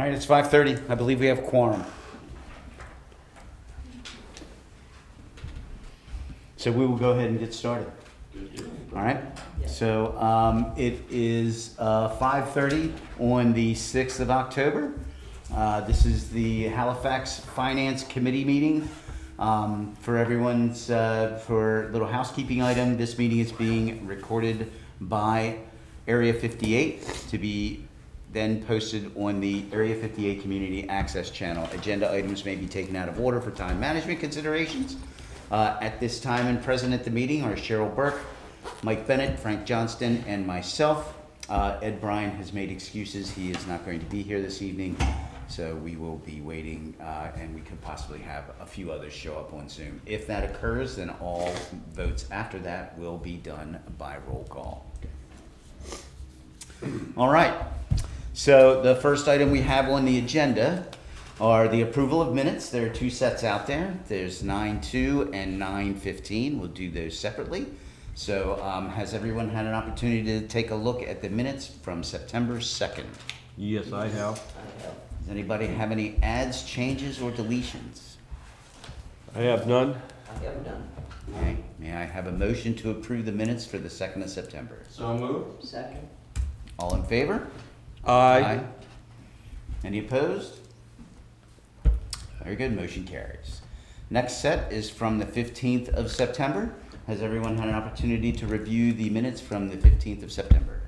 All right, it's 5:30. I believe we have quorum. So we will go ahead and get started. All right? So it is 5:30 on the 6th of October. This is the Halifax Finance Committee meeting. For everyone's, for a little housekeeping item, this meeting is being recorded by Area 58 to be then posted on the Area 58 Community Access Channel. Agenda items may be taken out of order for time management considerations. At this time and present at the meeting are Cheryl Burke, Mike Bennett, Frank Johnston, and myself. Ed Bryan has made excuses. He is not going to be here this evening, so we will be waiting, and we could possibly have a few others show up on Zoom. If that occurs, then all votes after that will be done by roll call. All right. So the first item we have on the agenda are the approval of minutes. There are two sets out there. There's 9-2 and 9-15. We'll do those separately. So has everyone had an opportunity to take a look at the minutes from September 2nd? Yes, I have. Does anybody have any adds, changes, or deletions? I have none. I have none. Okay. May I have a motion to approve the minutes for the 2nd of September? So moved. Second. All in favor? Aye. Any opposed? Very good, motion carries. Next set is from the 15th of September. Has everyone had an opportunity to review the minutes from the 15th of September?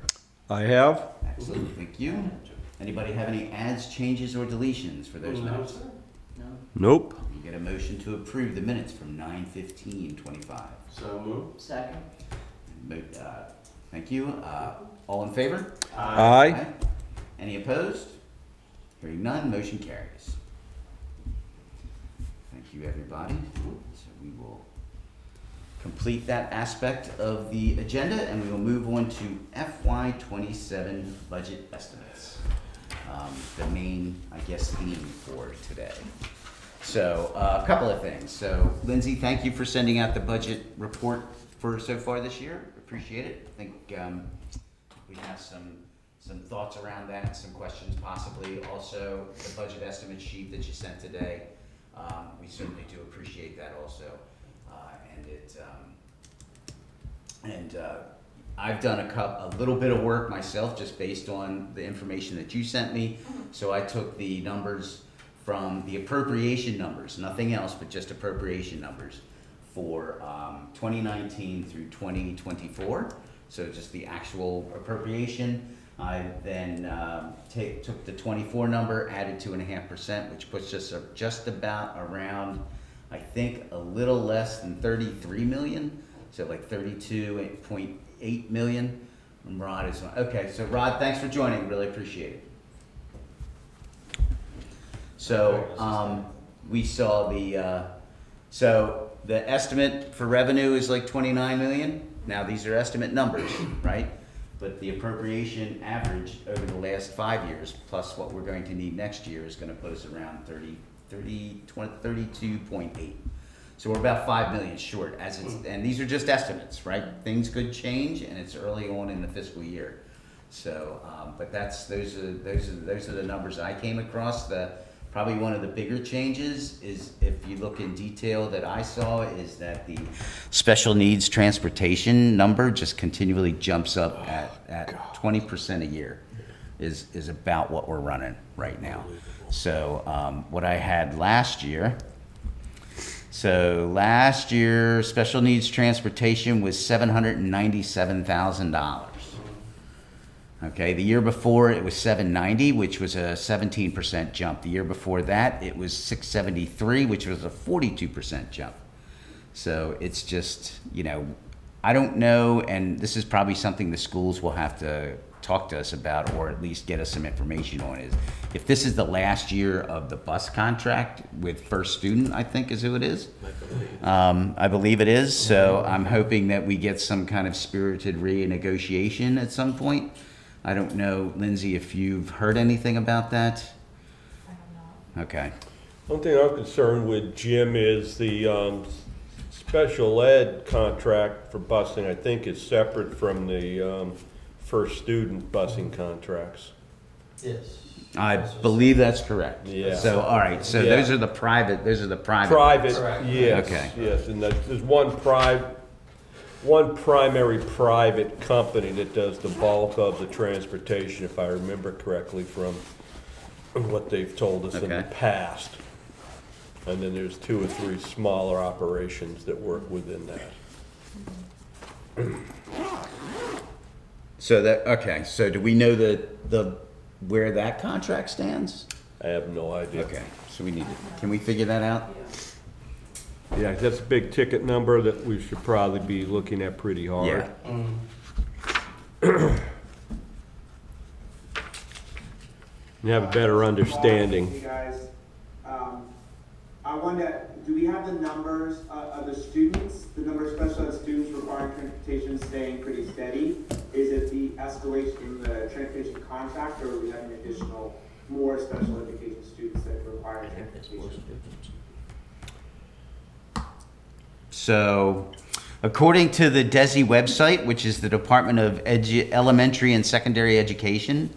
I have. Excellent, thank you. Anybody have any adds, changes, or deletions for those minutes? No. Nope. You get a motion to approve the minutes from 9/15/25. So moved. Second. Thank you. All in favor? Aye. Any opposed? Hearing none, motion carries. Thank you, everybody. So we will complete that aspect of the agenda, and we will move on to FY27 budget estimates. The main, I guess, theme for today. So a couple of things. So Lindsay, thank you for sending out the budget report for so far this year. Appreciate it. I think we have some thoughts around that, some questions possibly. Also, the budget estimate sheet that you sent today, we certainly do appreciate that also. I've done a little bit of work myself just based on the information that you sent me. So I took the numbers from the appropriation numbers, nothing else but just appropriation numbers for 2019 through 2024. So just the actual appropriation. I then took the 24 number, added 2.5%, which puts us just about around, I think, a little less than 33 million. So like 32.8 million. And Rod is on. Okay, so Rod, thanks for joining. Really appreciate it. So we saw so the estimate for revenue is like 29 million. Now these are estimate numbers, right? But the appropriation average over the last 5 years, plus what we're going to need next year, is going to put us around 32.8. So we're about 5 million short, and these are just estimates, right? Things could change, and it's early on in the fiscal year. So, but those are the numbers I came across. Probably one of the bigger changes is, if you look in detail that I saw, is that the special needs transportation number just continually jumps up at 20% a year is about what we're running right now. So what I had last year, special needs transportation was $797,000. Okay, the year before it was 790, which was a 17% jump. The year before that, it was 673, which was a 42% jump. So it's just, I don't know, and this is probably something the schools will have to talk to us about, or at least get us some information on, is if this is the last year of the bus contract with First Student, I think is who it is. I believe it is. So I'm hoping that we get some kind of spirited renegotiation at some point. I don't know, Lindsay, if you've heard anything about that? I have not. Okay. One thing I'm concerned with, Jim, is the special ed contract for busing. I think is separate from the First Student busing contracts. Yes. I believe that's correct. Yeah. So, all right, so Yeah. those are the private. Private, Correct. yes, Okay. yes, and there's one primary private company that does the bulk of the transportation, if I remember correctly from what they've told us in the Okay. past. And then there's 2 or 3 smaller operations that work within that. So that, okay, so do we know where that contract stands? I have no idea. Okay, so we need to, can we figure that out? Yeah, that's a big ticket number that we should probably be looking at pretty hard. Yeah. You have a better understanding. Hey guys, I wonder, do we have the numbers of the students, the number of special ed students requiring transportation staying pretty steady? Is it the escalation in the transportation contract, or are we having additional, more special education students that require transportation? So, according to the DESI website, which is the Department of Elementary and Secondary Education,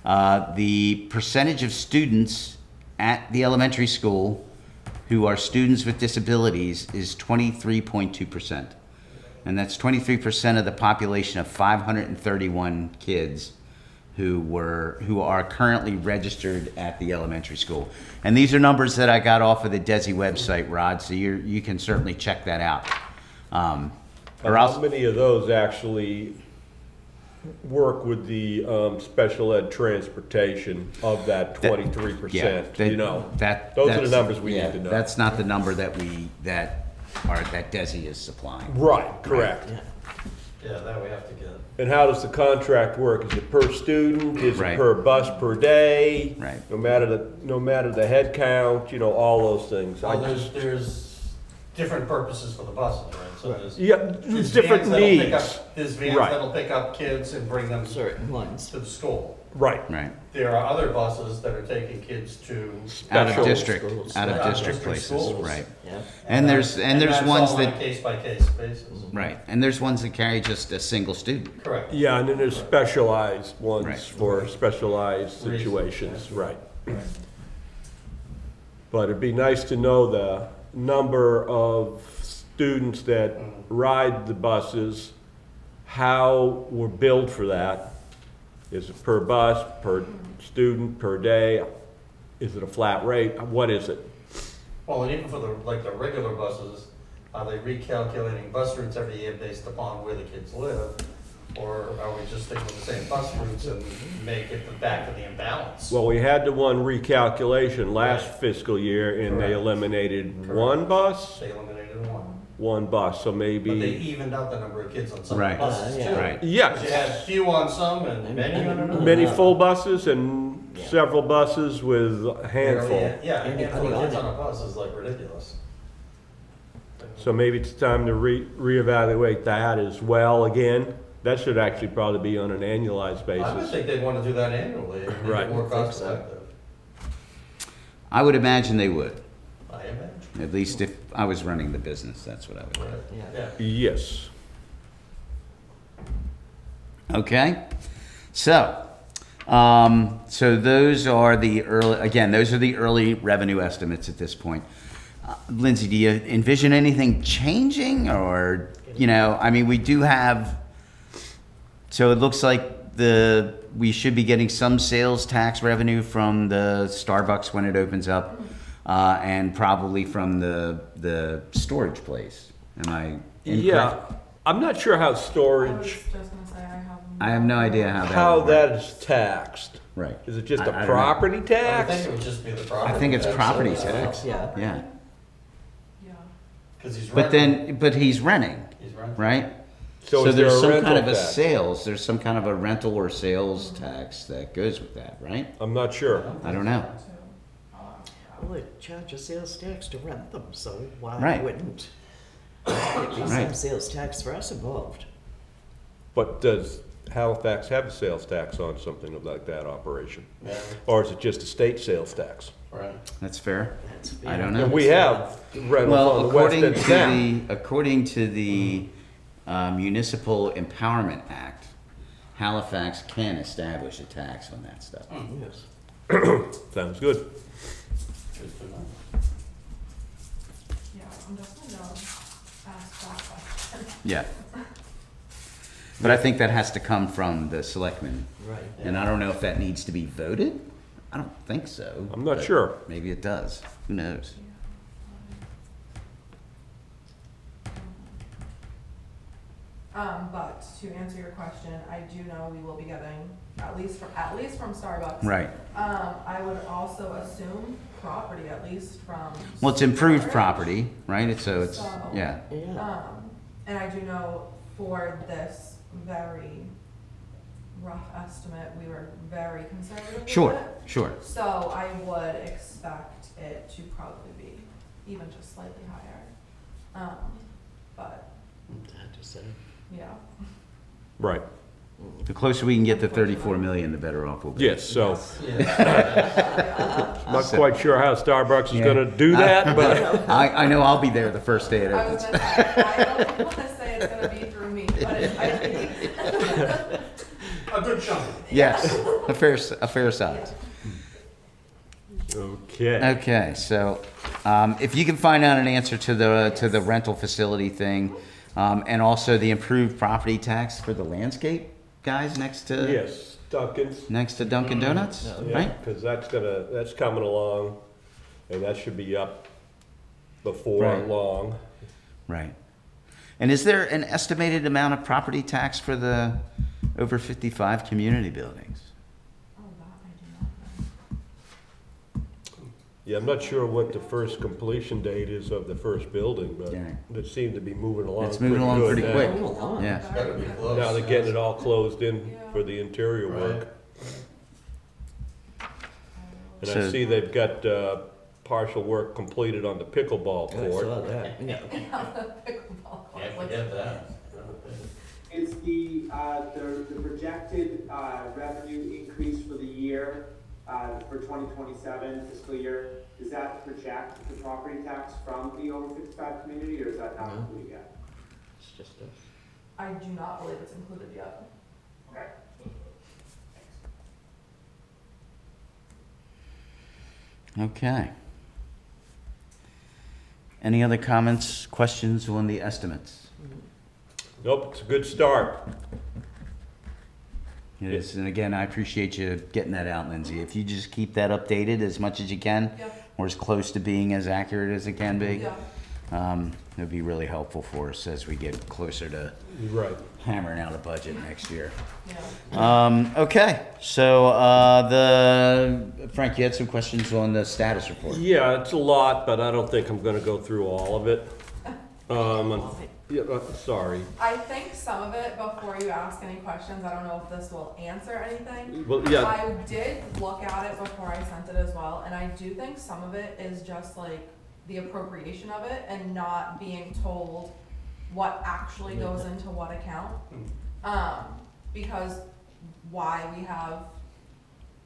the percentage of students at the elementary school who are students with disabilities is 23.2%. And that's 23% of the population of 531 kids who are currently registered at the elementary school. And these are numbers that I got off of the DESI website, Rod, so you can certainly check that out. Or How else, many of those actually work with the special ed transportation of that 23%? yeah, You know, those are the that's- numbers we yeah, need to know. That's not the number that DESI is supplying. Right, correct. Yeah, that we have to get. And how does the contract work? Is it per student? Is Right. it per bus per day? Right. No matter the head count, you know, all those things. Well, there's different purposes for the buses, right? So there's. Yeah, there's there's different vans that'll pick needs. up- There's vans Right. that'll pick up kids and bring them Certain ones. to the school. Right. Right. There are other buses that are taking kids to. Out of Special district, schools. out of Yeah, district district places, schools. right. Yeah. And there's that's ones all on a that, case-by-case basis. right, and there's ones that carry just a single student. Correct. Yeah, and then there's specialized ones Right. for specialized situations, Yeah. right. But it'd be nice to know the number of students that ride the buses, how we're billed for that. Is it per bus, per student, per day? Is it a flat rate? What is it? Well, and even for the regular buses, are they recalculating bus routes every year based upon where the kids live? Or are we just sticking with the same bus routes and make it back to the imbalance? Well, we had the one recalculation last Right. fiscal year and they Correct. eliminated Correct. one bus, They eliminated one. so But they maybe, evened out the number of kids on some Right. buses Yeah. too. Right. 'Cause yeah. you had few on some and many on another. Many full buses and Yeah. several buses with a handful. Yeah, a handful of Anybody kids on on a bus is like ridiculous. So maybe it's time to reevaluate that as well again. That should actually probably be on an annualized I would basis. think they'd want to do that annually, and make Right. it more I think cost so. effective. I would imagine they would, I imagine. at least if I was running the business, that's what I would do. Yeah. Yes. Okay, so, so those are the early revenue estimates at this point. Lindsay, do you envision anything changing, or, I mean, we do have, so it looks like we should be getting some sales tax revenue from the Starbucks when it opens up, and probably from the storage place. Am I incorrect? Yeah, I'm not sure how I was storage, just gonna say, I have no idea how that how would that work. is taxed. Right. Is it just I a don't know. property I would tax? think it would just be the property. I think it's tax, property so- tax. Yeah. Yeah, yeah. Cause he's but renting. but he's renting, He's renting. right? So is there there's a some rental kind of a tax? sales, there's some kind of a rental or sales tax that goes with that, right? I'm not sure. I don't know. Well, they charge a sales tax to rent them, so why Right. wouldn't there be some Right. sales tax for us involved? But does Halifax have a sales tax on something like that operation? Yeah, Or is it just a state sales tax? right. That's fair. That's I don't fair. know. And we have rentals Well, on the west end of town. according to the Municipal Empowerment Act, Halifax can establish a tax on that stuff. Yes. Sounds good. Good to know. Yeah, I'm definitely gonna ask that question. Yeah. But I think that has to come from the selectmen, Right. and I don't know if that needs to be voted. I don't think so. I'm not but sure. Maybe it does. Who knows? But to answer your question, I do know we will be getting, at least from Starbucks. Right. I would also assume property, at least from. Well, it's improved storage. property, right? It's So- yeah. Yeah. And I do know for this very rough estimate, we were very conservative with Sure, it. sure. So I would expect it to probably be even just slightly higher. But, Hard to say. yeah. Right. The closer we can get to 34 million, the better off we'll be. Yes, so, Yeah. not quite sure how Starbucks is Yeah. gonna do that, but, I know I'll be there the first day it I was opens. gonna say, I don't wanna say it's gonna be through me, but it might be. A good chunk. Yes, a fair size. okay. Okay, so if you can find out an answer to the rental facility thing, and also the improved property tax for the landscape guys next to Yes, Duncan's. Dunkin' Donuts, Yeah, right? because that's coming along, and that should be up before Right. long. Right. And is there an estimated amount of property tax for the over 55 community buildings? Oh, that I do not know. Yeah, I'm not sure what the first completion date is of the first building, but Yeah. it seemed to be moving along It's moving pretty along good pretty now. quick. Move along. Yeah. It's gotta be close. Now they're getting it all closed in Yeah. for the interior work. And I So- see they've got partial work completed on the pickleball I court. saw that. Yeah. Pickleball court, Can't like- forget that. Is the projected revenue increase for the year, for 2027 fiscal year, does that project the property tax from the over 55 community, or is that not No. included yet? It's just us. I do not believe it's included yet. Okay. Okay. Any other comments, questions on the estimates? Nope, it's a good start. It is, and again, I appreciate you getting that out, Lindsay. If you just keep that updated as much as you can, Yep, or as close to being as accurate as it can be, yeah. it'd be really helpful for us as we get closer to Right. hammering out a budget next year. Yeah. Okay, so Frank, you had some questions on the status report. Yeah, it's a lot, but I don't think I'm gonna go through all of it. Yeah, sorry. I think some of it, before you ask any questions, I don't know if this will answer anything. Well, yeah, I did look at it before I sent it as well, and I do think some of it is just like the appropriation of it and not being told what actually goes into what account. Because why we have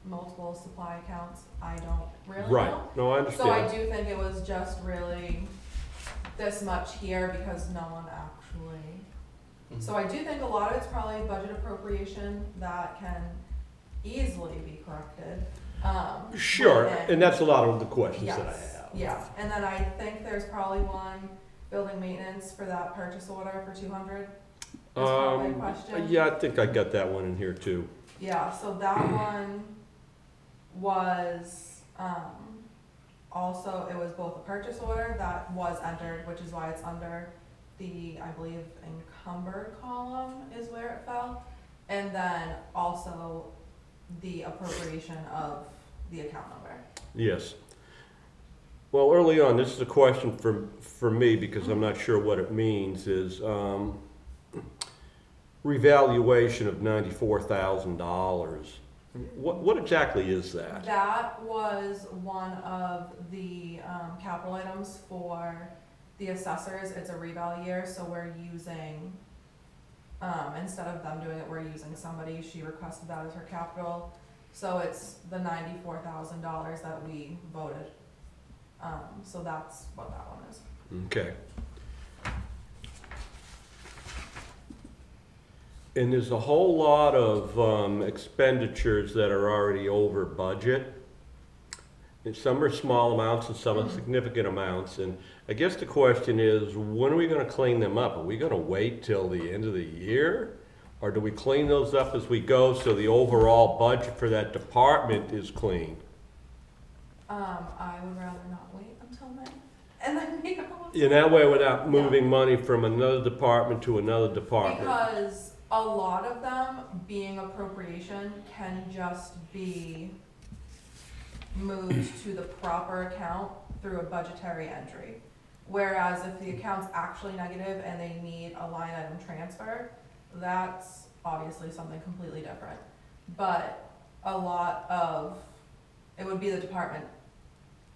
multiple supply accounts, I don't really know. right. No, I So I understand. do think it was just really this much here because no one actually. So I do think a lot of it's probably budget appropriation that can easily be corrected. Sure, within- and that's a lot of the questions that I Yes, have. yeah, and then I think there's probably one building maintenance for that purchase order for 200. Is probably a question. Yeah, I think I got that one in here too. Yeah, so that one was, also, it was both a purchase order that was entered, which is why it's under the, I believe, encumbered column is where it fell. And then also the appropriation of the account number. Yes. Well, early on, this is a question for me because I'm not sure what it means, is revaluation of $94,000. What exactly is that? That was one of the capital items for the assessors. It's a reval year, so we're using, instead of them doing it, we're using somebody. She requested that as her capital. So it's the $94,000 that we voted. So that's what that one is. Okay. And there's a whole lot of expenditures that are already over budget. And some are small amounts and some are significant amounts. And I guess the question is, when are we gonna clean them up? Are we gonna wait till the end of the year? Or do we clean those up as we go so the overall budget for that department is clean? I would rather not wait until May and then make all of In that way, without moving money from another department to another department. Because a lot of them being appropriation can just be moved to the proper account through a budgetary entry. Whereas if the account's actually negative and they need a line item transfer, that's obviously something completely different. But a lot of, it would be the department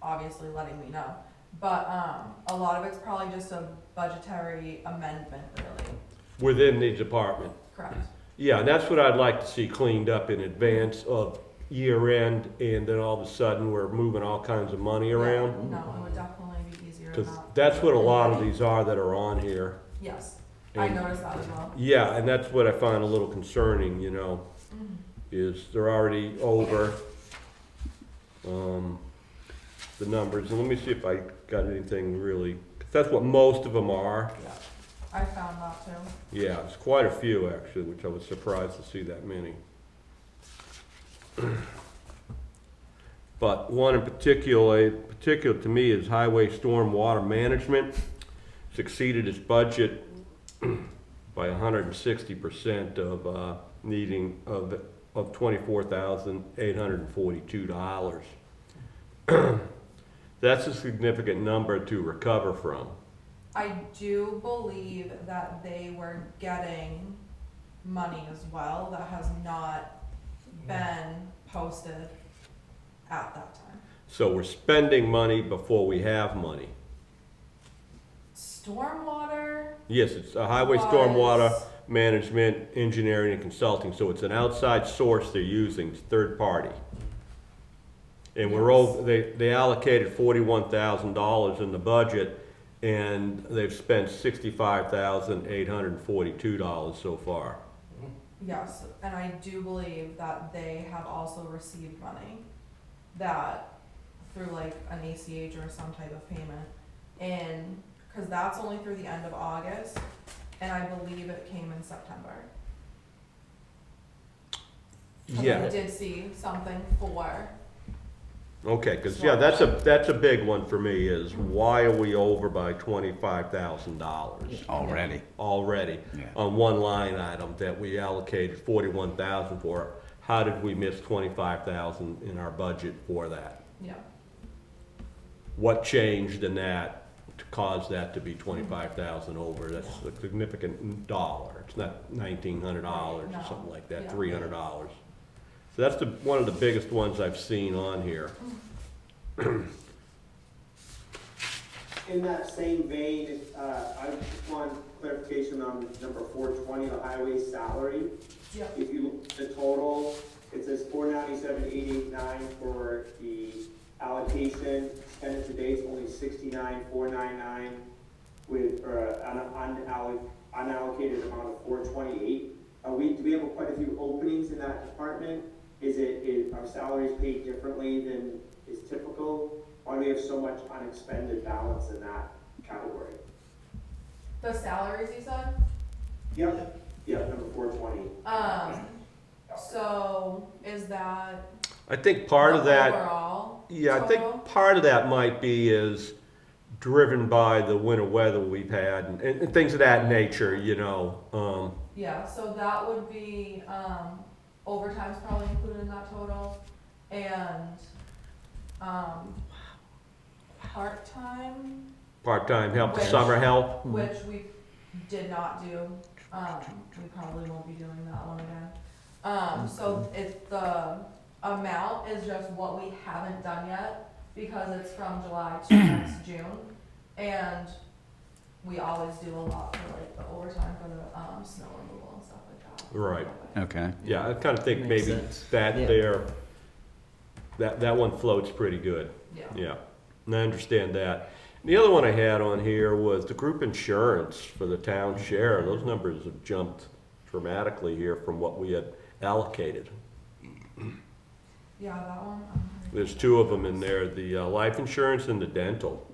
obviously letting me know. But a lot of it's probably just a budgetary amendment, really. Within the department. Correct. Yeah, and that's what I'd like to see cleaned up in advance of year end, and then all of a sudden we're moving all kinds of money around. No, it would definitely be easier to Because not. that's what a lot of these are that are on here. Yes, I And- noticed that as well. Yeah, and that's what I find a little concerning, you know, is they're already over the numbers. And let me see if I got anything really, 'cause that's what most of them are. Yeah, I found that too. Yeah, it's quite a few actually, which I was surprised to see that many. But one in particular to me is highway storm water management. It's exceeded its budget by 160% of needing of $24,842. That's a significant number to recover from. I do believe that they were getting money as well that has not been posted at that time. So we're spending money before we have money. Stormwater Yes, it's a highway was- stormwater management, engineering and consulting, so it's an outside source they're using, it's third party. And we're Yes. over, they allocated $41,000 in the budget, and they've spent $65,842 so far. Yes, and I do believe that they have also received money that, through like an ACH or some type of payment, and, cause that's only through the end of August, and I believe it came in September. 'Cause I Yeah, did see something for, okay, cause yeah, that's a big one for me, is why are we over by $25,000? Already. Already Yeah. on one line item that we allocated 41,000 for. How did we miss 25,000 in our budget for that? yeah, What changed in that to cause that to be 25,000 over? That's a significant dollar. It's not $1,900 or No. something like that, Yeah. $300. So that's one of the biggest ones I've seen on here. In that same vein, I just want clarification on number 420, the highway salary. yeah, If you, the total, it says 497,889 for the allocation, expended to date is only 69,499 with, an unallocated amount of 428. Do we have quite a few openings in that department? Are salaries paid differently than is typical? Why do we have so much unexpended balance in that category? the salaries you said, Yep, number 420. so is that I think part of the that, overall yeah, I total? think part of that might be is driven by the winter weather we've had and things of that nature, you know. Yeah, so that would be, overtime's probably included in that total, and, part-time, Part-time help, Which- summer help. which we did not do, we probably won't be doing that one again. So if the amount is just what we haven't done yet, because it's from July to next June, and we always do a lot for like the overtime for the, snow removal and stuff like that. Right. Okay. Yeah, I kind of think Makes maybe sense. that Yeah. there, that one floats pretty good. Yeah. Yeah, and I understand that. The other one I had on here was the group insurance for the town share. Those numbers have jumped dramatically here from what we had allocated. Yeah, that one, There's two of them in there, the life insurance and the dental.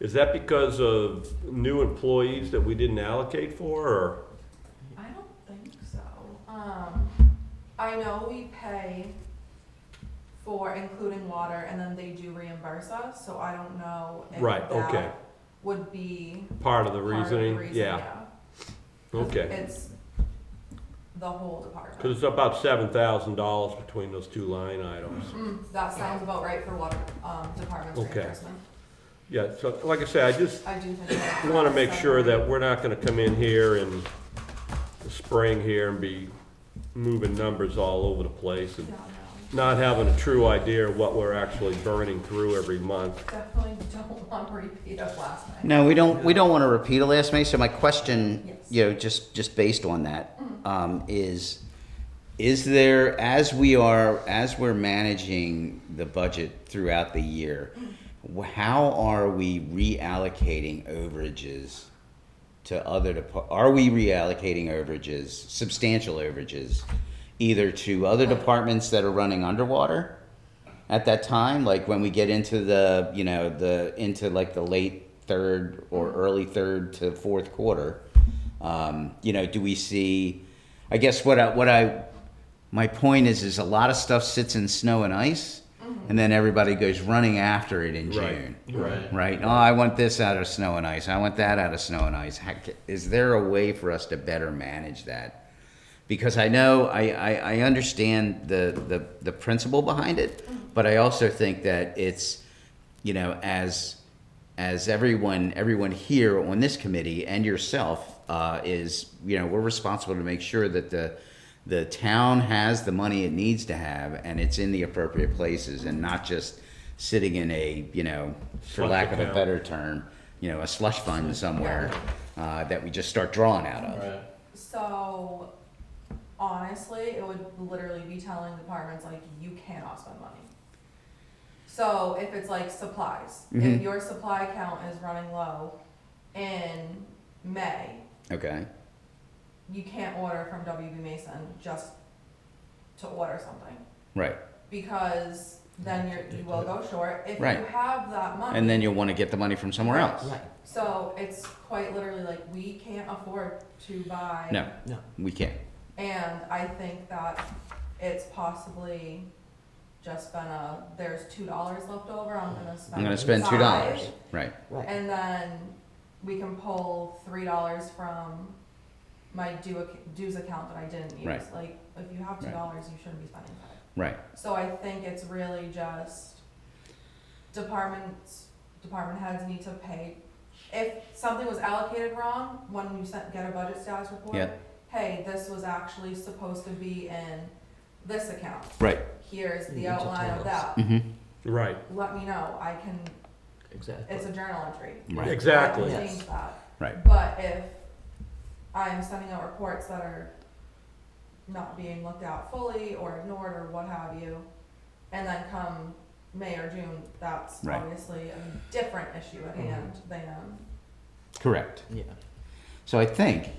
Is that because of new employees that we didn't allocate for, or? I don't think so. I know we pay for including water and then they do reimburse us, so I don't know if Right, okay. that would be Part of the part of reasoning? the reason, Yeah, okay. It's the whole department. Because it's about $7,000 between those two line items. That sounds about right for water, department's Okay. reimbursement. Yeah, so like I said, I just I do think that. want to make sure that we're not going to come in here in the spring here and be moving numbers all over the place and No, no. not having a true idea of what we're actually burning through every month. Definitely don't want to repeat of last night. No, we don't want to repeat a last May, so my question, Yes. you know, just based on that, is there, as we're managing the budget throughout the year, how are we reallocating overages to are we reallocating overages, substantial overages, either to other departments that are running underwater at that time, like when we get into into like the late third or early third to fourth quarter? Do we see, I guess my point is a lot of stuff sits in snow and ice, and then everybody goes running after it in June. Right? Oh, I want this out of snow and ice. I want that out of snow and ice. Is there a way for us to better manage that? Because I know, I understand the principle behind it, but I also think that it's, as everyone here on this committee and yourself we're responsible to make sure that the town has the money it needs to have and it's in the appropriate places and not just sitting in a, for Slush lack of a account. better term, a slush fund somewhere that we just start drawing out of. So, honestly, it would literally be telling departments, like, you cannot spend money. So, if it's like supplies, if your supply count is running low in May, Okay, you can't order from WB Mason just to order something. right. Because then you will go short. If Right. you have that money. And then you'll want to get the money from somewhere Right. else. Right, So, it's quite literally like, we can't afford to buy. No, no, we can't. And I think that it's possibly just been there's $2 left over, I'm gonna spend $2, $5, right. right. and then we can pull $3 from my dues account that I didn't use. Right. Like, if you have $2, you shouldn't be spending $5. Right. So I think it's really just department heads need to pay. If something was allocated wrong, when you get a budget status report, Yep. hey, this was actually supposed to be in this account. Right. Here's You the need to outline tell of us. that. Right, Let me know. I can, Exactly. it's a journal entry. Right. exactly. I can Yes. change that. Right. But if I'm sending out reports that are not being looked at fully or ignored or what have you, and then come May or June, that's Right. obviously a different issue at hand than, Correct. Yeah, So I think,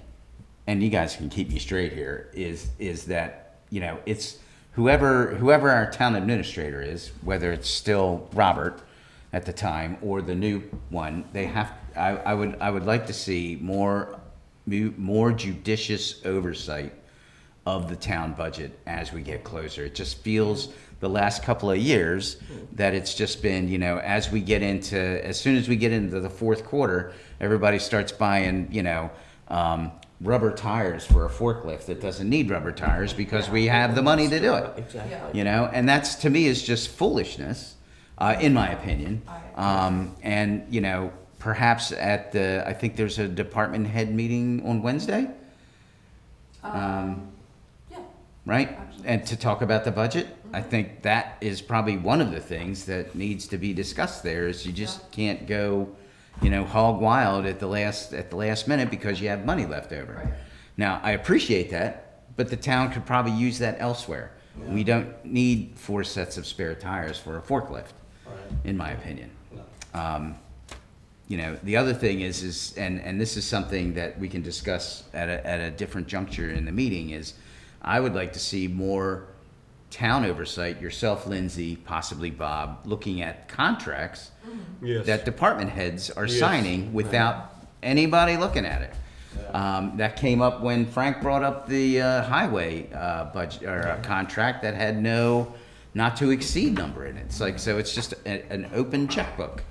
and you guys can keep me straight here, is that, it's whoever our town administrator is, whether it's still Robert at the time or the new one, I would like to see more judicious oversight of the town budget as we get closer. It just feels the last couple of years that it's just been, as soon as we get into the fourth quarter, everybody starts buying, rubber tires for a forklift that doesn't need rubber tires because we have the money to do it. exactly. And that's, to me, is just foolishness, in my opinion. Perhaps I think there's a department head meeting on Wednesday, yeah, right? Actually. And to talk about the budget. I think that is probably one of the things that needs to be discussed there, is you just can't go, hog wild at the last minute because you have money left over. Right. Now, I appreciate that, but the town could probably use that elsewhere. We don't need 4 sets of spare tires for a forklift, in my opinion. The other thing is, and this is something that we can discuss at a different juncture in the meeting, is I would like to see more town oversight, yourself, Lindsay, possibly Bob, looking at contracts Yes. that department heads are Yes. signing without anybody looking at it. That came up when Frank brought up the highway budget or contract that had no not to exceed number in it. It's like, so it's just an open checkbook.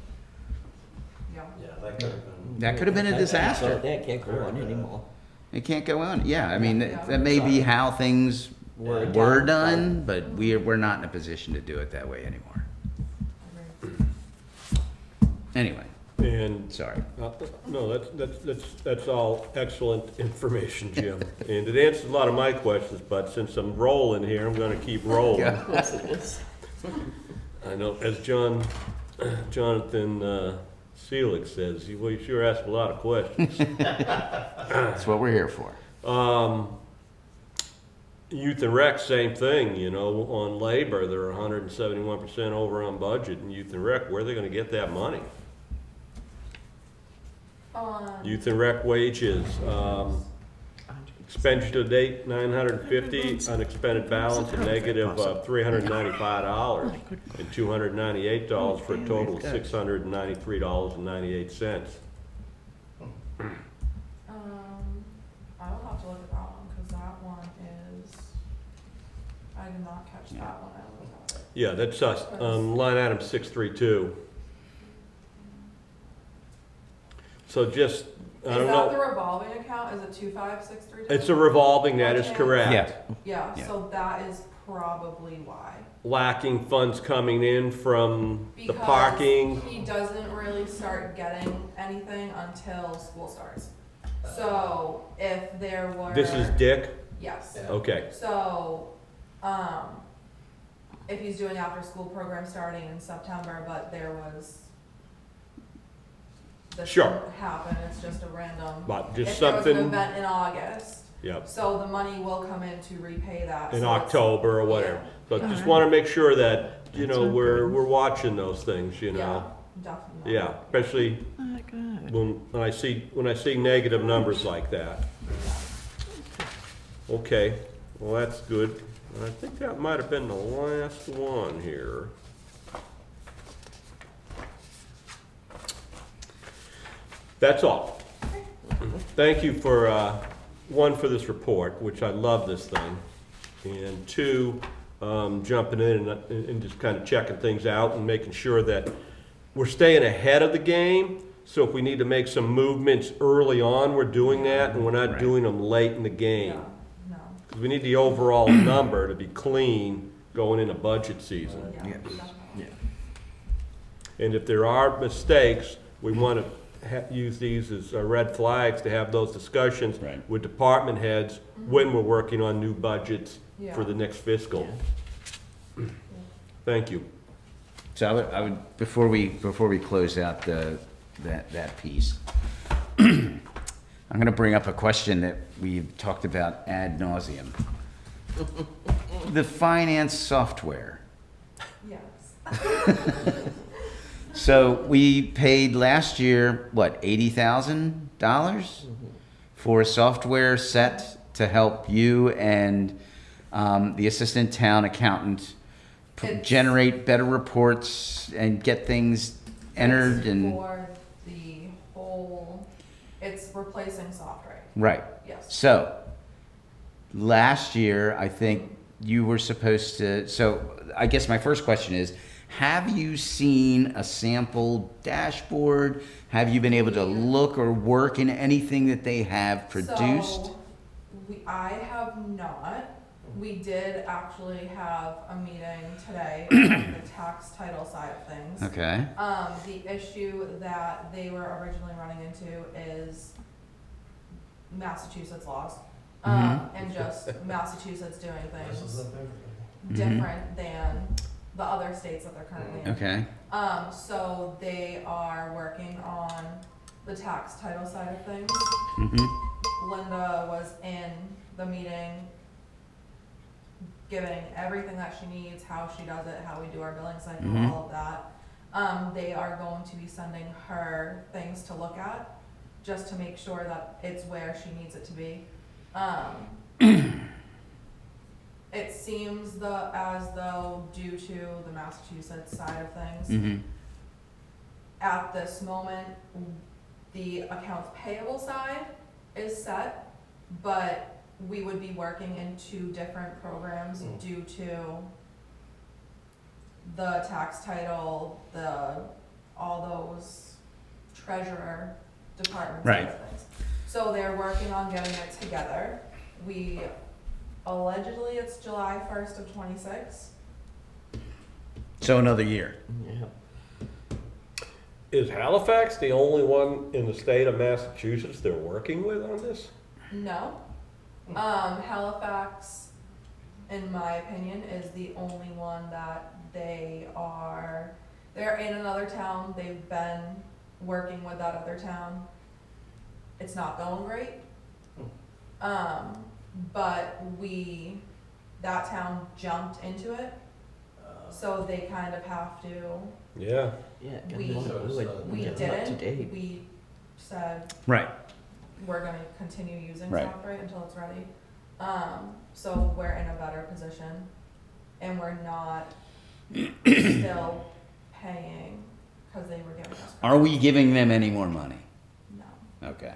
Yeah. Yeah, that could have been. That could have been a disaster. That can't go on anymore. It can't go on. Yeah, I mean, Yeah. that may be how things Were were done. done, but we're not in a position to do it that way anymore. Anyway, And sorry. No, that's all excellent information, Jim. And it answers a lot of my questions, but since I'm rolling here, I'm gonna keep rolling. Yeah. Yes, it is. I know, as Jonathan Seelig says, well, you sure ask a lot of questions. That's what we're here for. Youth and Rec, same thing, you know, on labor, they're 171% over on budget in Youth and Rec. Where are they gonna get that money? Youth and Rec wages, expenditure to date, 950, unexpended balance, a negative $395, and $298 for a total of $693.98. I will have to look at that one, cause that one is, I did not catch that one, I looked at it. Yeah, that's us, line item 632. So just, I Is don't that the know, revolving account, is it 25632? it's a revolving, that is Okay. correct. Yeah. Yeah, Yeah. so that is probably why. Lacking funds coming in from the Because parking. he doesn't really start getting anything until school starts. So if there were. This is Dick? Yes. Yeah. Okay, So, if he's doing after-school program starting in September, but there was. This Sure. didn't happen, it's just a random. but just If there was an something, event in August, yep, so the money will come in to repay that. in so it's- October or whatever. So Yeah. just wanna make sure that, you know, we're watching those things, you know? Yeah, definitely. Yeah, especially Oh, good. when I see negative numbers like that. Okay, well, that's good. I think that might have been the last one here. That's all. Thank you for, one, for this report, which I love this thing, and two, jumping in and just kind of checking things out and making sure that we're staying ahead of the game. So if we need to make some movements early on, we're doing that, and we're not Right. doing them late in the Yeah, game. no, 'Cause we need the overall number to be clean going into budget season. yeah, Yes. definitely. And if there are mistakes, we want to use these as red flags to have those discussions Right. with department heads when we're working on new budgets Yeah. for the next fiscal. Thank you. So I would before we close out that piece, I'm going to bring up a question that we've talked about ad nauseum. The finance software. Yes. So we paid last year, what, $80,000 for a software set to help you and the assistant town accountant It's- generate better reports and get things entered It's and, for the whole, it's replacing software, right. yes. So, last year, I think you were supposed to, so I guess my first question is, have you seen a sample dashboard? Have you been able to look or work in anything that they have produced? So, I have not. We did actually have a meeting today on the tax title side of things. Okay, The issue that they were originally running into is Massachusetts laws. And just Massachusetts doing Versus things everything. different than the other states that they're currently in. okay, So they are working on the tax title side of things. Linda was in the meeting, giving everything that she needs, how she does it, how we do our billing cycle, all of that. They are going to be sending her things to look at, just to make sure that it's where she needs it to be. It seems as though due to the Massachusetts side of things, Mm-hmm. at this moment, the accounts payable side is set, but we would be working in two different programs due to the tax title, all those treasurer departments Right. and things. So they're working on getting it together. Allegedly, it's July 1st of 26. So another year. Yeah. Is Halifax the only one in the state of Massachusetts they're working with on this? No. Halifax, in my opinion, is the only one that they're in another town. They've been working with that other town. It's not going great. But that town jumped into it, so they kind of have to. Yeah. Yeah, We- get it We up to didn't. date. We said Right. we're gonna continue using Right. SoftWrite until it's ready. So we're in a better position, and we're not still paying, cause they were giving us. Are we giving them any more money? No. Okay.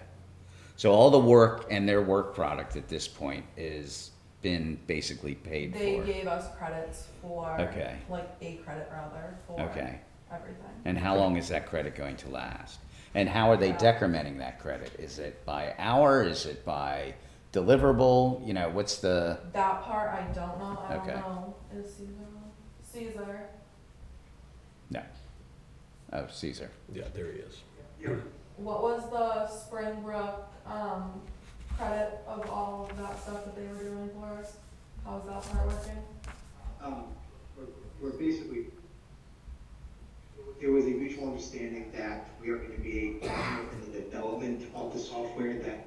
So all the work and their work product at this point is been basically paid They for. gave us credits for, Okay. like a credit rather, for Okay. everything. And how long is that credit going to last? And how are they decrementing that credit? Is it by hour? Is it by deliverable? You know, what's the, That part I don't know. I Okay. don't know. Is Caesar? no. Oh, Caesar. Yeah, there he is. What was the Springbrook credit of all of that stuff that they were doing for us? How's that part working? We're basically, there was a mutual understanding that we are gonna be a partner in the development of the software that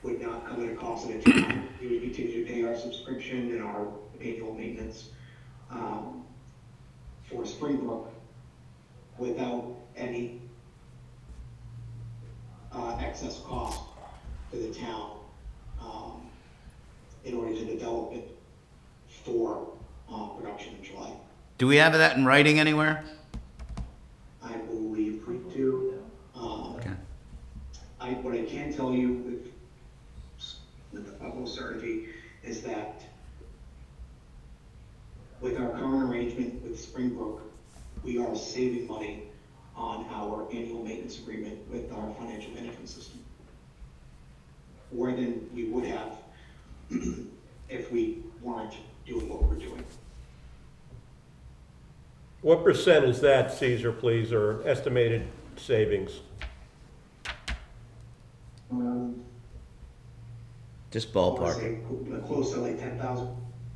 would not come at a cost of the town. We would continue to pay our subscription and our annual maintenance, for Springbrook without any, excess cost to the town, in order to develop it for, production in July. Do we have that in writing anywhere? I believe we do. Okay. What I can tell you with the utmost certainty is that with our current arrangement with Springbrook, we are saving money on our annual maintenance agreement with our financial management system. More than we would have if we weren't doing what we're doing. What percent is that, Caesar, please, or estimated savings? Just I wanna ballpark. say close to like 10,000,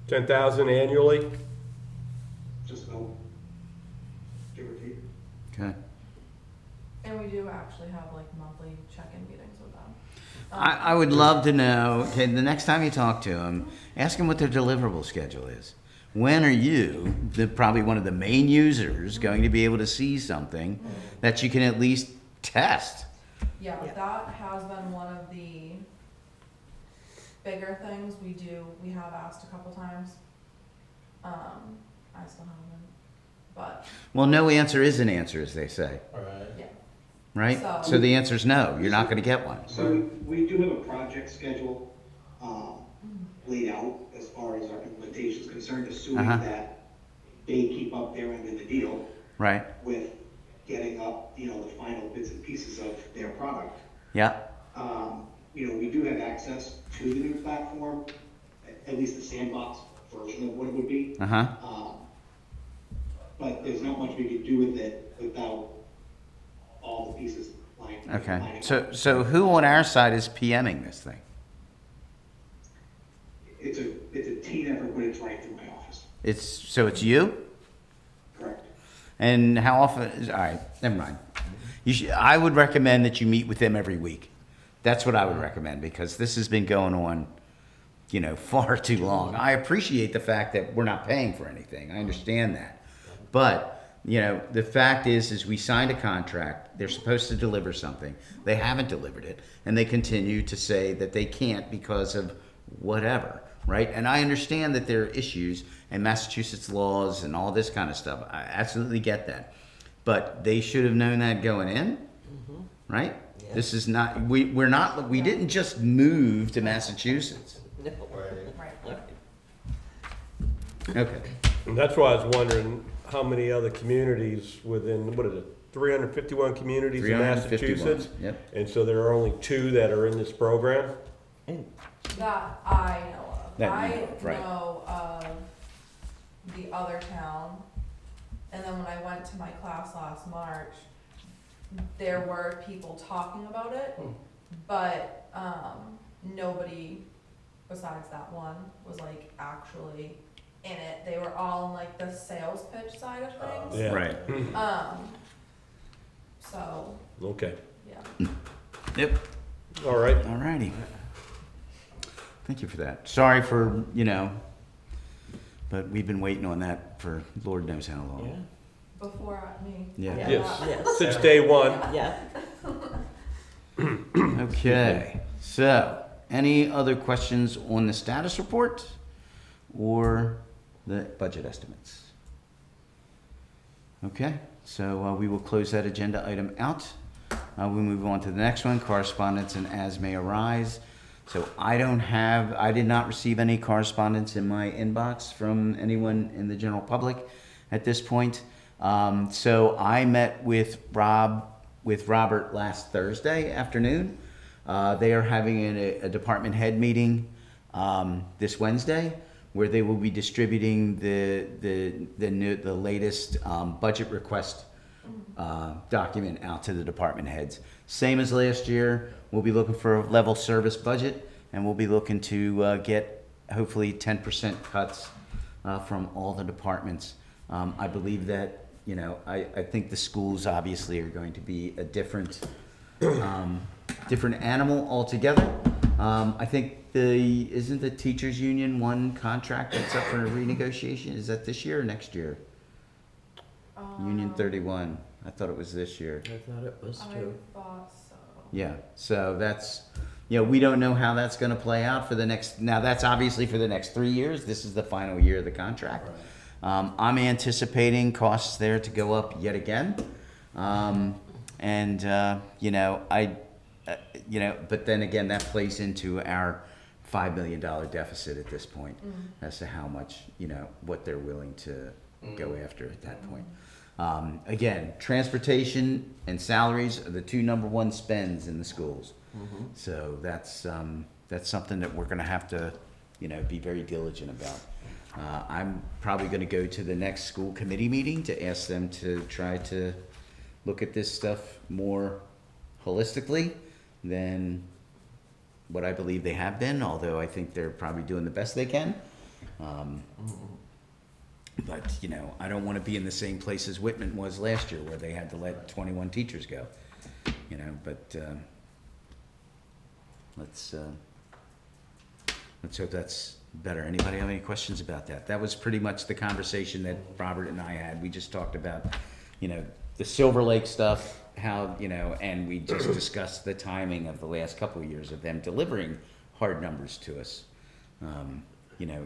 10,000 annually? just about, give or take. Okay. And we do actually have like monthly check-in meetings with them. I would love to know, okay, the next time you talk to them, ask them what their deliverable schedule is. When are you, probably one of the main users, going to be able to see something that you can at least test? Yeah, Yeah. that has been one of the bigger things we have asked a couple times. I still haven't, but Well, no answer is an answer, as they say, Alright. yeah. right? So- So the answer is no, you're not going to get one. So we do have a project schedule, laid out as far as our implementation is concerned, assuming Uh-huh. that they keep up their end of the deal Right? with getting up, the final bits and pieces of their product. Yeah. We do have access to the new platform, at least the sandbox version of what it would be. Uh-huh. But there's not much we could do with it without all the pieces lining Okay. lining up. So who on our side is PMing this thing? It's a team effort, but it's right through my office, It's you? correct? And how often? All right, never mind. I would recommend that you meet with them every week. That's what I would recommend, because this has been going on, far too long. I appreciate the fact that we're not paying for anything. I understand that. But, the fact is we signed a contract. They're supposed to deliver something. They haven't delivered it. And they continue to say that they can't because of whatever. right? And I understand that there are issues and Massachusetts laws and all this kind of stuff. I absolutely get that. But they should have known that going in, right? Yeah. This is not, we didn't just move to Massachusetts. No. Right. Okay. And that's why I was wondering how many other communities within, what is it, 351 communities in 351, Massachusetts? yep. And so there are only 2 that are in this program? And That I know of. That you I know of, right. know of the other town, and then when I went to my class last March, there were people talking about it, but, nobody besides that one was like actually in it. They were all in like the sales pitch side of things. Yeah. Right. So, Okay, yeah. Yep. all right. All righty. Thank you for that. Sorry for, but we've been waiting on that for Lord knows how yeah, long. Before me. Yeah. Yeah. Yes, Yes. since day one. yeah. Okay, so any other questions on the status report or the budget estimates? Okay, so we will close that agenda item out. We move on to the next one, correspondence and as may arise. So I did not receive any correspondence in my inbox from anyone in the general public at this point. So I met with Robert last Thursday afternoon. They are having a department head meeting this Wednesday where they will be distributing the latest budget request document out to the department heads. Same as last year, we'll be looking for a level service budget, and we'll be looking to get hopefully 10% cuts from all the departments. I believe that, I think the schools obviously are going to be a different animal altogether. I think isn't the teachers union one contract that's up for renegotiation? Is that this year or next year? Union 31. I thought it was this year. I thought it was I too. thought so. Yeah, so that's, we don't know how that's gonna play out for the next, now that's obviously for the next 3 years. This is the final year of the contract. I'm anticipating costs there to go up yet again. But then again, that plays into our $5 million deficit at this point as to how much, what they're willing to go after at that point. Again, transportation and salaries are the 2 number 1 spends in the schools. So that's something that we're gonna have to, be very diligent about. I'm probably gonna go to the next school committee meeting to ask them to try to look at this stuff more holistically than what I believe they have been, although I think they're probably doing the best they can. But, I don't want to be in the same place as Whitman was last year where they had to let 21 teachers go, but let's hope that's better. Anybody have any questions about that? That was pretty much the conversation that Robert and I had. We just talked about, the Silver Lake stuff, how, and we just discussed the timing of the last couple of years of them delivering hard numbers to us.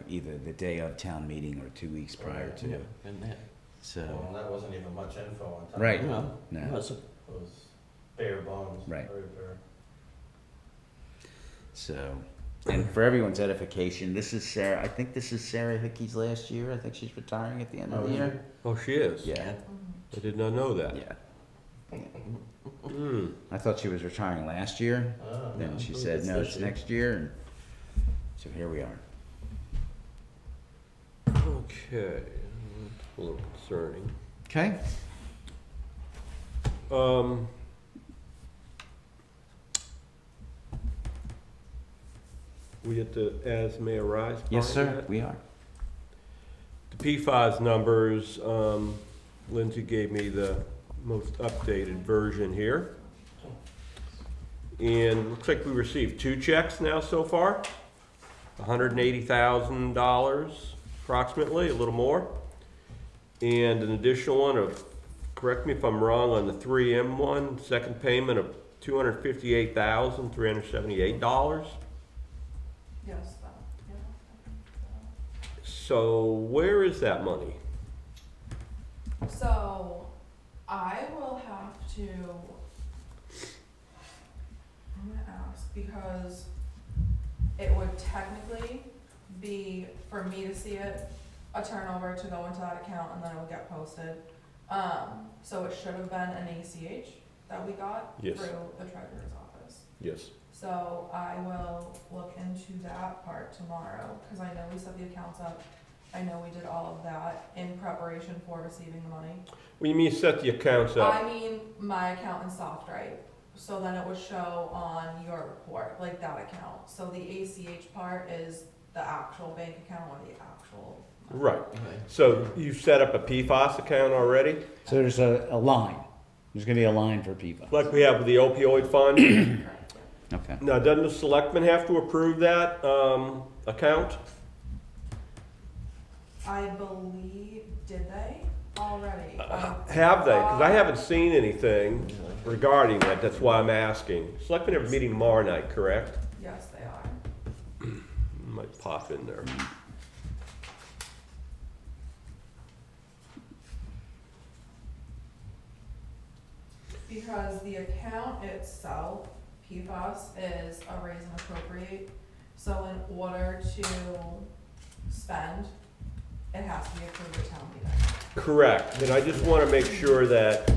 Either the day of town meeting or 2 weeks prior to. Yeah, and that. So, Well, that wasn't even much info on top. right, No, no, it wasn't. It was bare bones. Right. Very bare. so, and for everyone's edification, this is Sarah, I think this is Sarah Hickey's last year. I think she's retiring at the end of the year. Oh, she is? Yeah, I did not know that. yeah. Hmm. I thought she was retiring last year. Ah. Then she I believe said, it's no, this it's year. next year. And so here we are. Okay, that's a little concerning. Okay. We get the as may arise part Yes, of sir, that? we are. The PFAS numbers, Lindsay gave me the most updated version here. And looks like we received 2 checks now so far, $180,000 approximately, a little more. And an additional one of, correct me if I'm wrong, on the 3M one, second payment of $258,378. Yes, that, So where is that money? So, I will have to, I'm gonna ask, because it would technically be, for me to see it, a turnover to go into that account and then it would get posted. So it should have been an ACH that we got Yes. through the treasurer's office. Yes. So I will look into that part tomorrow, cause I know we set the accounts up. I know we did all of that in preparation for receiving the money. What do you mean set the accounts up? I mean, my account in SoftWrite, so then it would show on your report, like that account. So the ACH part is the actual bank account or the actual. Right. So you set up a PFAS account already? So there's a line. There's gonna be a line for PFAS. Like we have with the opioid fund? Correct, yeah. Okay. Now, doesn't the selectmen have to approve that, account? I believe, did they already? Have they? Because I haven't seen anything regarding that, that's why I'm asking. Selectmen have a meeting tomorrow night, correct? Yes, they are. Might pop in there. Because the account itself, PFAS, is a raise and appropriate. So in order to spend, it has to be approved at town meeting. Correct, and I just want to make sure that,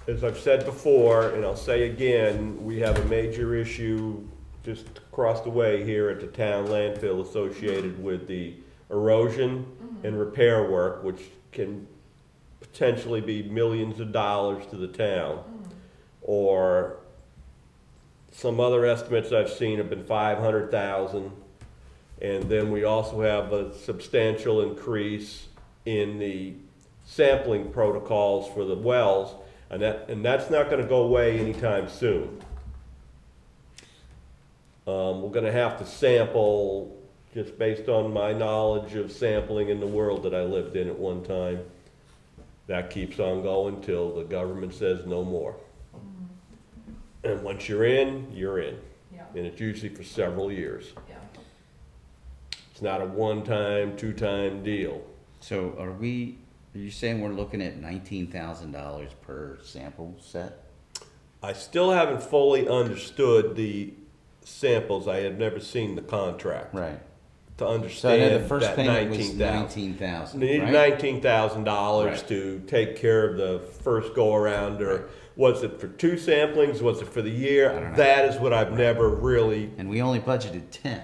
as I've said before, and I'll say again, we have a major issue just across the way here at the town landfill associated with the erosion and repair work, which can potentially be millions of dollars to the town. Or some other estimates I've seen have been 500,000. And then we also have a substantial increase in the sampling protocols for the wells, and that's not gonna go away anytime soon. We're gonna have to sample, just based on my knowledge of sampling in the world that I lived in at one time. That keeps on going till the government says no more. And once you're in, you're in. Yeah, And it's usually for several years. yeah. It's not a one-time, two-time deal. So are you saying we're looking at $19,000 per sample set? I still haven't fully understood the samples. I have never seen the contract Right. to So I understand know the first that payment was 19,000. 19,000, They needed right? $19,000 Right. to take care of the first go-around, or was it for two samplings? Was it for the year? I don't know. That is what I've never really, And we only budgeted 10.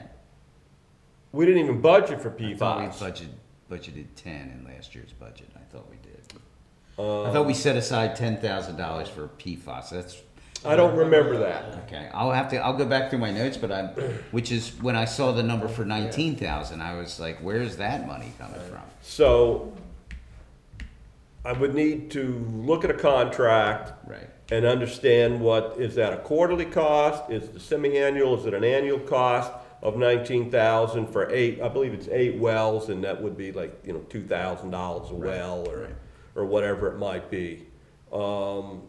we didn't even budget for I thought we PFAS. budgeted 10 in last year's budget. I thought we did. I thought we set aside $10,000 for PFAS. That's I don't remember that. okay. I'll go back through my notes, but which is when I saw the number for 19,000, I was like, where's that money coming from? So I would need to look at a contract Right. and understand what, is that a quarterly cost? Is it a semi-annual? Is it an annual cost of 19,000 for 8, I believe it's 8 wells, and that would be like, $2,000 a well or whatever it might be. So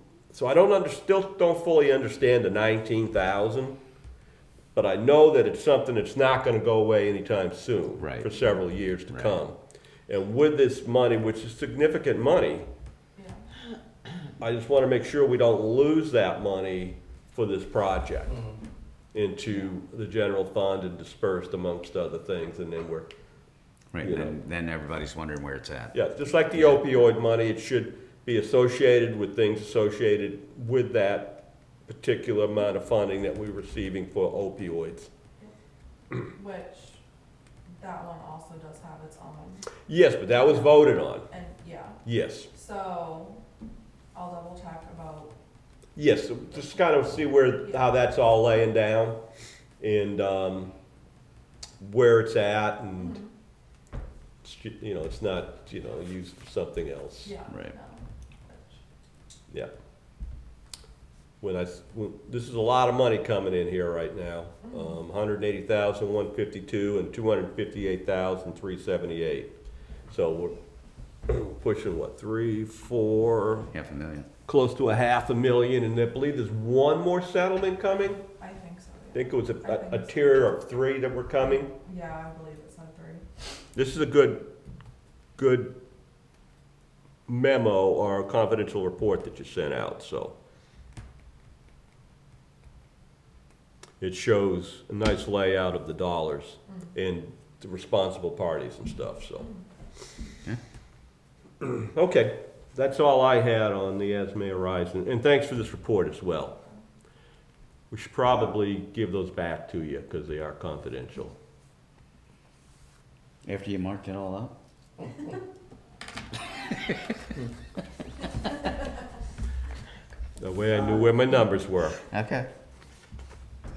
I still don't fully understand the 19,000, but I know that it's something that's not gonna go away anytime soon. Right. For several years to Right. come. And with this money, which is significant money, Yeah. I just wanna make sure we don't lose that money for this project into the general fund and dispersed amongst other things, and then we're, Right. You know. And then everybody's wondering where it's at. yeah, just like the opioid money, it should be associated with things associated with that particular amount of funding that we're receiving for opioids. Which, that one also does have its own, Yes, but that was voted on, and yeah, yes. so I'll double check about, Yes, so just kind of see how that's all laying down, and, where it's at, and, it's not, used for something else. yeah. Right. no, Yeah. This is a lot of money coming in here right now. 180,152 and 258,378. So we're pushing what, 3, 4, $500,000. close to $500,000, and I believe there's one more settlement coming. I think so, I yeah. think it was I think a so. tier of 3 that were coming. Yeah, I believe it said 3. This is a good memo or confidential report that you sent out, so. It shows a nice layout of the dollars and the responsible parties and stuff, so. Okay, that's all I had on the As May Arise, and thanks for this report as well. We should probably give those back to you, because they are confidential. After you marked it all up? That way I knew where my numbers were. Okay.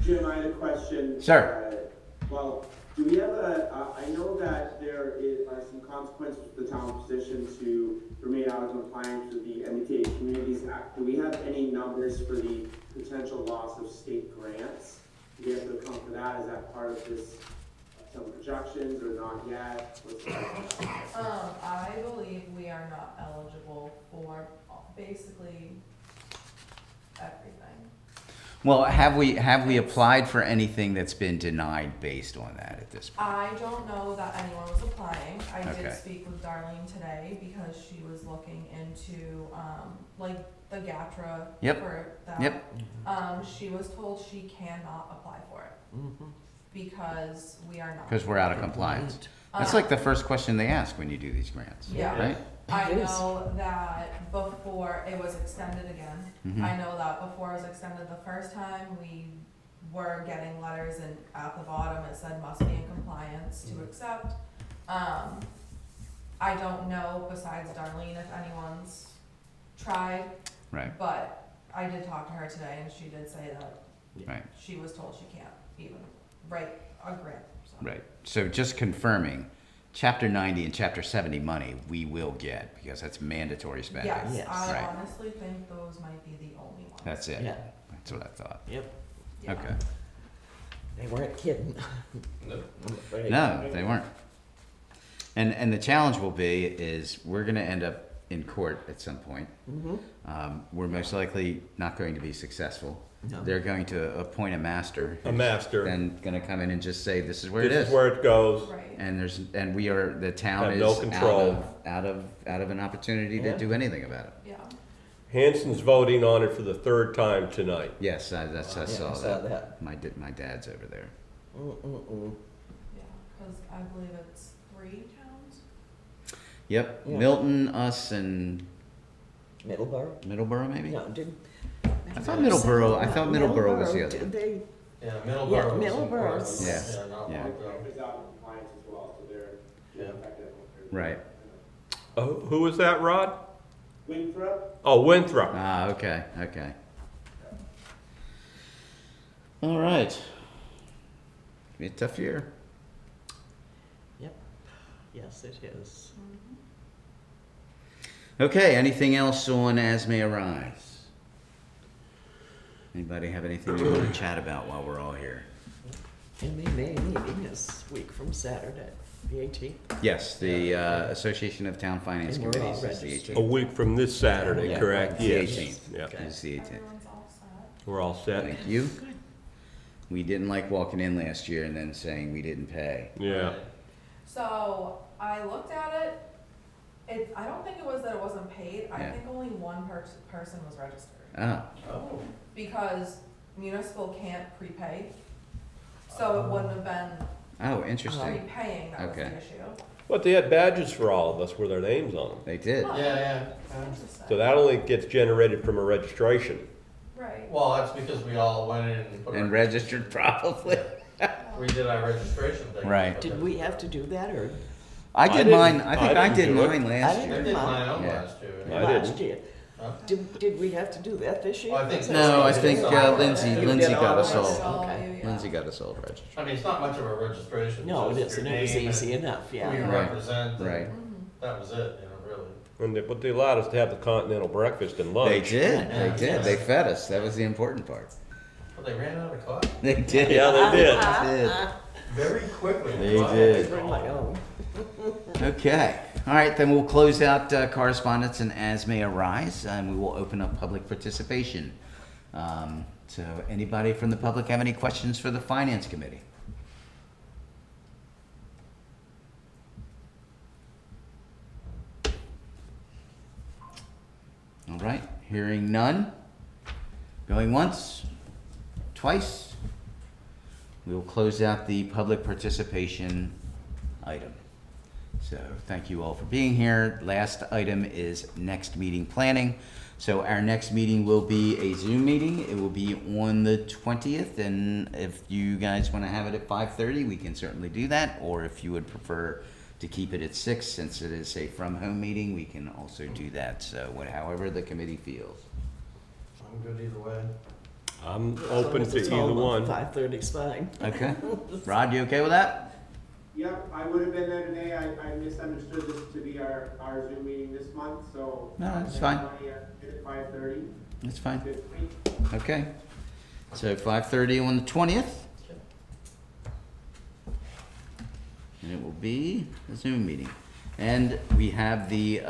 Jim, I had a question. Sure. Well, do we have I know that there are some consequences for the town's position to remain out of compliance with the MBTA Communities Act. Do we have any numbers for the potential loss of state grants? Do we have to account for that? Is that part of this, some projections or not yet? What's that? I believe we are not eligible for basically everything. Well, have we applied for anything that's been denied based on that at this point? I don't know that anyone was applying. I Okay. did speak with Darlene today because she was looking into, like the GATRA Yep. for that. Yep. She was told she cannot apply for it because we are not. Because we're out of compliance. That's like the first question they ask when you do these grants, Yeah. right? I It is. know that before it was extended again. Mhm. I know that before it was extended the first time, we were getting letters and at the bottom it said must be in compliance to accept. I don't know besides Darlene if anyone's tried, Right, but I did talk to her today and she did say that right, she was told she can't even write a grant, so. right. So just confirming, Chapter 90 and Chapter 70 money we will get because that's mandatory spending. Yes, Yes. I Right. honestly think those might be the only ones. That's it. Yeah. That's what I thought. Yep, Yeah. Okay. they weren't kidding. No. I'm afraid. No, they weren't. And the challenge will be is we're going to end up in court at some point. We're most likely not going to be successful. No. They're going to appoint a master. A master. And going to come in and just say, this is where it This is. is where it goes. Right. And we are, the town Have is no control. out of an opportunity to Yeah. do anything about it. Yeah. Hanson's voting on it for the third time tonight. Yes, I Yeah, saw I saw that. that. My dad's over there. Yeah, because I believe it's 3 towns. Yep, Yeah. Milton, us, and Middleborough? Middleborough maybe? No, did. I thought Middleborough was the other Did one. they? Yeah, Middleborough. Yeah, Middleborough's- Yeah. not Yeah. Markville. It's out of compliance as well, so they're Yeah. affected. Right. Who was that, Rod? Winthrop? Oh, Winthrop. Ah, okay. All right. Be a tough year. Yep, yes, it is. Okay, anything else on As May Arise? Anybody have anything you want to chat about while we're all here? MMA meeting this week from Saturday, the 18th. Yes, the Association of Town Finance And we're all Committees is the registered. 18th. A week from this Saturday, Yeah, correct? it's the Yes. 18th. Yeah, It's the 18th. Everyone's all set. we're all set. Thank you. We didn't like walking in last year and then saying we didn't pay. Yeah. So I looked at it. I don't think it was that it wasn't paid. I Yeah. think only one person was registered Oh, Oh. because municipal can't prepay. So it wouldn't have been oh, interesting. prepaying that was Okay. the issue. But they had badges for all of us with their names on them. They did. Huh. Yeah. Interesting. So that only gets generated from a registration. Right. Well, that's because we all went in and put And our, registered probably. we did our registration thing. Right. Did we have to do that, or I I did didn't- mine, I think I I didn't did do it. mine last I I year. did mine on Yeah. last year. I last didn't. year? Huh? Did we have to do that this year? Well, I think No, I think so. Lindsay You Lindsay did got all us that? all. Okay. Lindsay got us all registered. I mean, it's not much of a registration. No, it just isn't, your it was name easy and enough, Who you yeah. Right. represent. and Right. That was it, really. But they allowed us to have the continental breakfast and lunch. They did, Yeah. they did. They fed us. That was the important part. But they ran out of coffee They did. Yeah, they did. They did. very quickly. They Wow. did. Bring my own. Okay. All right, then we'll close out correspondence and As May Arise, and we will open up public participation. So anybody from the public have any questions for the Finance Committee? Hearing none. Going once, twice. We will close out the public participation item. So thank you all for being here. Last item is next meeting planning. So our next meeting will be a Zoom meeting. It will be on the 20th, and if you guys want to have it at 5:30, we can certainly do that. Or if you would prefer to keep it at 6, since it is a from-home meeting, we can also do that. So however the committee feels. I'm good either way. I'm open to either one. 5:30's fine. Okay. Rod, you okay with that? Yep, I would have been there today. I misunderstood this to be our Zoom meeting this month, so. No, that's fine. At 5:30. That's fine. Good for me. Okay. So 5:30 on the 20th. And it will be a Zoom meeting. And we have the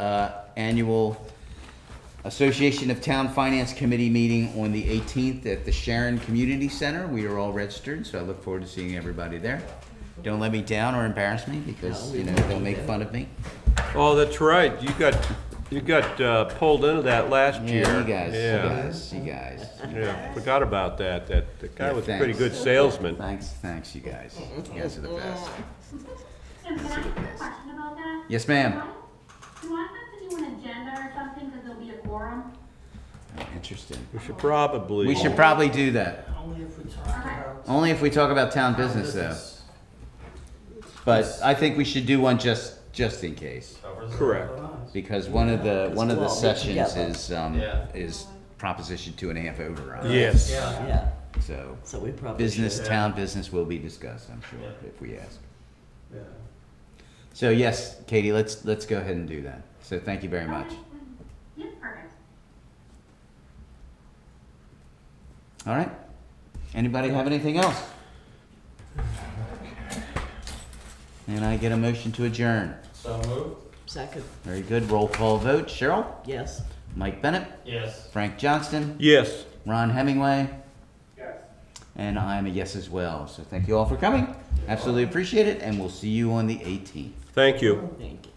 annual Association of Town Finance Committee meeting on the 18th at the Sharon Community Center. We are all registered, so I look forward to seeing everybody there. Don't let me down or embarrass me, because, No, we you know, won't they'll do make that. fun of me. Oh, that's right. You got pulled into that last year. Yeah, you guys, Yeah. you guys. Yeah, forgot about that. That guy Yeah, was a pretty thanks. good salesman. Thanks, you guys. You guys are the best. Tim, can I ask you a question about that? Yes, ma'am. Do I have to do an agenda or something, because there'll be a quorum? Interesting. We should probably. We should probably do that. Only if we talk Okay. Only if we talk about town business, though. But I think we should do one just in case, Correct. because one of the we'll all be sessions together. Yeah. is Proposition 2.5 override. Yes. Yeah. Yeah, So so we probably business, should. town business will be discussed, I'm sure, Yeah. if we ask. Yeah. So yes, Katie, let's go ahead and do that. So thank you very much. Okay. Yeah, perfect. All right. Anybody have anything else? And I get a motion to adjourn. So moved? Second, Very good. Roll call vote. Cheryl? yes. Mike Bennett? Yes. Frank Johnston? Yes. Ron Hemingway? Yes. And I'm a yes as well. So thank you all for coming. Absolutely appreciate it, and we'll see you on the 18th. Thank you. Thank you.